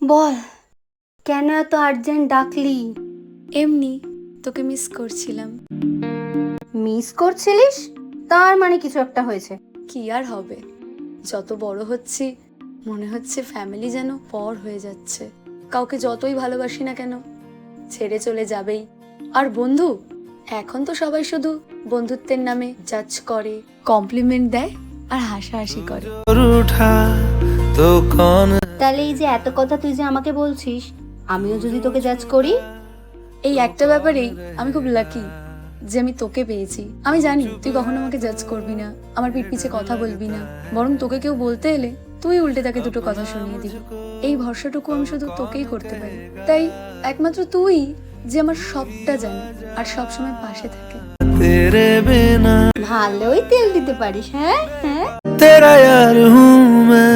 বল, কেন এত আর্জেন্ট ডাকলি? এমনি তোকে মিস করছিলাম। মিস করছিলিস? তার মানে কিছু একটা হয়েছে। কি আর হবে, যত বড় হচ্ছি মনে হচ্ছে ফ্যামিলি যেন পর হয়ে যাচ্ছে। কাউকে যতই ভালোবাসি না কেন ছেড়ে চলে যাবেই। আর বন্ধু, এখন তো সবাই শুধু বন্ধুত্বের নামে জাজ করে, কমপ্লিমেন্ট দেয় আর হাসাহাসি করে। তাহলে এই যে এত কথা তুই যে আমাকে বলছিস, আমিও যদি তোকে জাজ করি? এই একটা ব্যাপারেই আমি খুব লাকি যে আমি তোকে পেয়েছি। আমি জানি তুই কখনো আমাকে জাজ করবি না, আমার পিঠ পিছে কথা বলবি না, বরং তোকে কেউ বলতে এলে তুই উল্টে তাকে দুটো কথা শুনিয়ে দিবি। এই ভরসাটুকু আমি শুধু তোকেই করতে পারি। তাই একমাত্র তুই যে আমার সবটা জানে আর সবসময় পাশে থাকে। ভালোই তেল দিতে পারিস। হ্যাঁ হ্যাঁ। तेरा यार हूँ मैं।